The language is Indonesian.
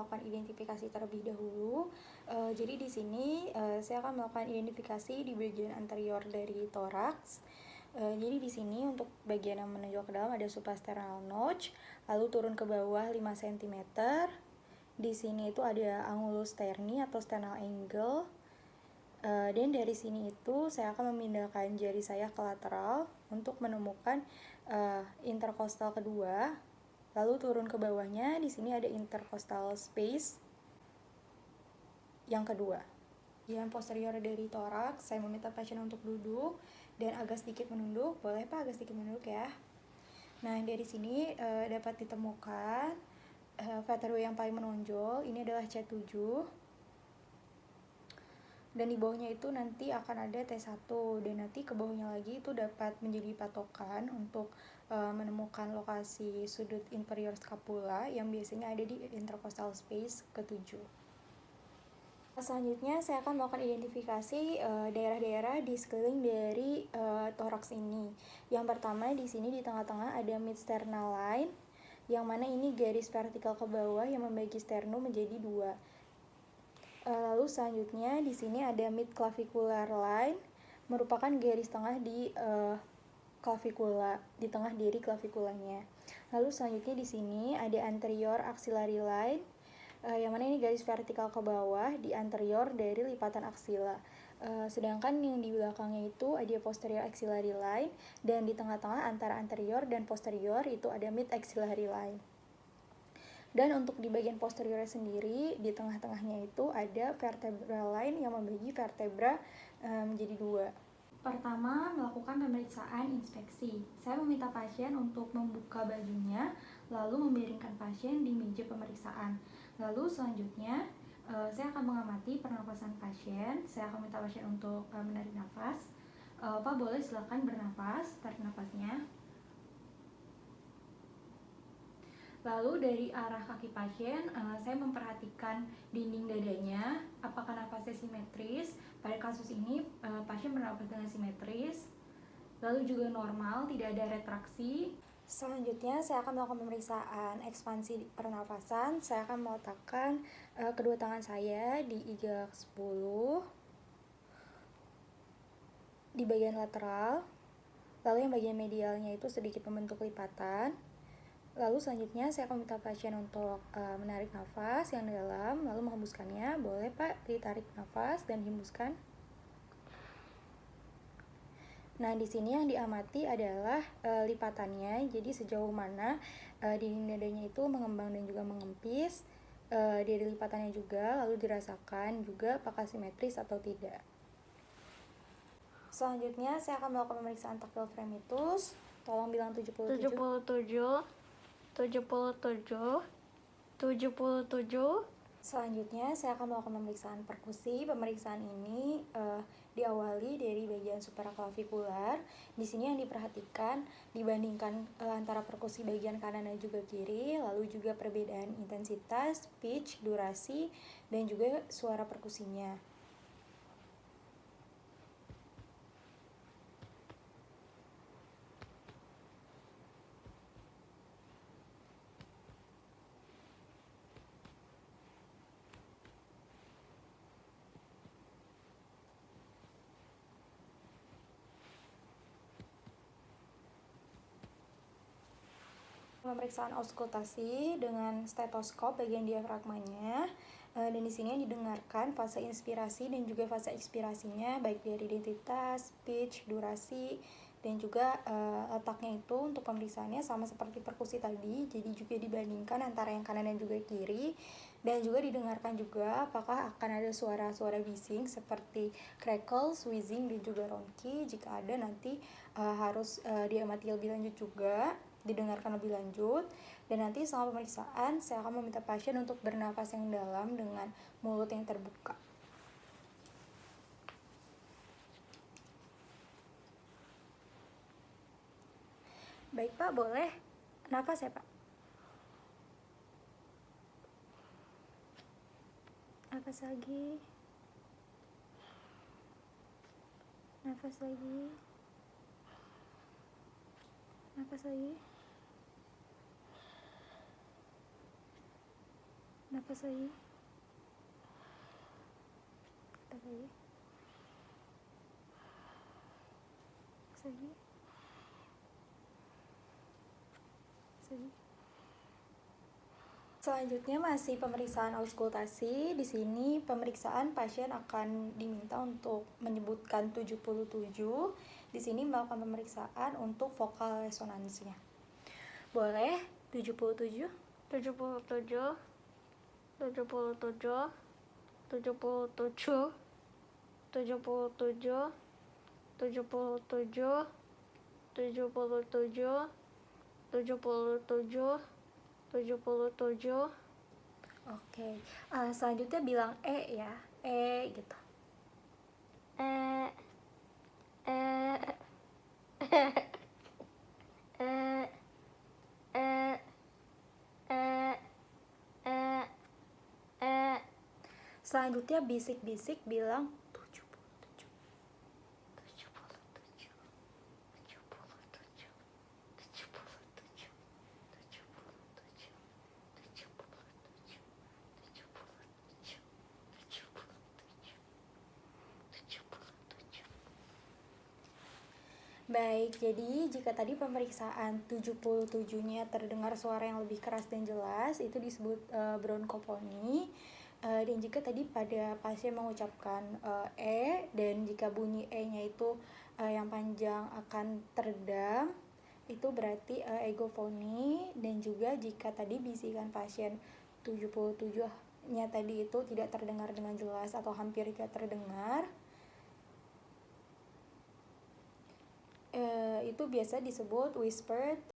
Melakukan identifikasi terlebih dahulu. Jadi di sini saya akan melakukan identifikasi di bagian anterior dari toraks. Jadi di sini untuk bagian yang menonjol ke dalam ada suprasternal notch, lalu turun ke bawah 5 cm. Di sini itu ada angulus sterni atau sternal angle. Dan dari sini itu saya akan memindahkan jari saya ke lateral untuk menemukan interkostal kedua. Lalu turun ke bawahnya, di sini ada intercostal space yang kedua. Bagian posterior dari toraks, saya meminta pasien untuk duduk dan agak sedikit menunduk. Boleh Pak, agak sedikit menunduk ya. Nah, dari sini dapat ditemukan vertebra yang paling menonjol, ini adalah C7. Dan di bawahnya itu nanti akan ada T1, dan nanti ke bawahnya lagi itu dapat menjadi patokan untuk menemukan lokasi sudut inferior scapula yang biasanya ada di intercostal space ke-7. Selanjutnya saya akan melakukan identifikasi daerah-daerah di sekeliling dari toraks ini. Yang pertama di sini di tengah-tengah ada mid sternal line, yang mana ini garis vertikal ke bawah yang membagi sternum menjadi dua. Lalu selanjutnya di sini ada mid clavicular line, merupakan garis tengah di clavikula, di tengah dari claviculanya. Lalu selanjutnya di sini ada anterior axillary line, yang mana ini garis vertikal ke bawah di anterior dari lipatan aksila. Sedangkan yang di belakangnya itu ada posterior axillary line, dan di tengah-tengah antara anterior dan posterior itu ada mid axillary line. Dan untuk di bagian posterior sendiri, di tengah-tengahnya itu ada vertebral line yang membagi vertebra menjadi dua. Pertama, melakukan pemeriksaan inspeksi. Saya meminta pasien untuk membuka bajunya, lalu membaringkan pasien di meja pemeriksaan. Lalu selanjutnya, saya akan mengamati pernapasan pasien. Saya akan minta pasien untuk menarik nafas. Pak, boleh silakan bernafas, tarik nafasnya. Lalu dari arah kaki pasien, saya memperhatikan dinding dadanya, apakah nafasnya simetris. Pada kasus ini, pasien bernafas dengan simetris, lalu juga normal, tidak ada retraksi. Selanjutnya, saya akan melakukan pemeriksaan ekspansi pernafasan. Saya akan meletakkan kedua tangan saya di iga 10, di bagian lateral, lalu yang bagian medialnya itu sedikit membentuk lipatan. Lalu selanjutnya saya akan minta pasien untuk menarik nafas yang dalam, lalu menghembuskannya. Boleh Pak, ditarik nafas dan hembuskan. Nah, di sini yang diamati adalah lipatannya, jadi sejauh mana dinding dadanya itu mengembang dan juga mengempis. Dari lipatannya juga, lalu dirasakan juga apakah simetris atau tidak. Selanjutnya saya akan melakukan pemeriksaan taktil fremitus. Tolong bilang 77. 77. Selanjutnya saya akan melakukan pemeriksaan perkusi. Pemeriksaan ini diawali dari bagian supraclavikular. Di sini yang diperhatikan dibandingkan antara perkusi bagian kanan dan juga kiri, lalu juga perbedaan intensitas, pitch, durasi, dan juga suara perkusinya. Pemeriksaan auskultasi dengan stetoskop bagian diafragmanya, dan di sini yang didengarkan fase inspirasi dan juga fase ekspirasinya, baik dari identitas, pitch, durasi, dan juga letaknya itu untuk pemeriksaannya sama seperti perkusi tadi, jadi juga dibandingkan antara yang kanan dan juga kiri, dan juga didengarkan juga apakah akan ada suara-suara bising seperti crackles, wheezing, dan juga ronki. Jika ada nanti harus diamati lebih lanjut juga, didengarkan lebih lanjut. Dan nanti selama pemeriksaan saya akan meminta pasien untuk bernafas yang dalam dengan mulut yang terbuka. Baik Pak, boleh nafas ya Pak? Nafas lagi. Nafas lagi. Nafas lagi. Nafas lagi. Nafas lagi. Nafas lagi. Nafas lagi. Selanjutnya masih pemeriksaan auskultasi. Di sini pemeriksaan pasien akan diminta untuk menyebutkan 77. Di sini melakukan pemeriksaan untuk vokal resonansinya. Boleh 77? 77 77 77 77 77 77 77 77. Oke. Selanjutnya bilang ya. Gitu. eh Selanjutnya bisik-bisik bilang 77. 77 77 77 77 Baik, jadi jika tadi pemeriksaan 77-nya terdengar suara yang lebih keras dan jelas, itu disebut bronkoponi. Dan jika tadi pada pasien mengucapkan dan jika bunyi E-nya itu yang panjang akan teredam, itu berarti egofoni. Dan juga jika tadi bisikan pasien 77-nya tadi itu tidak terdengar dengan jelas atau hampir tidak terdengar, itu biasa disebut whispered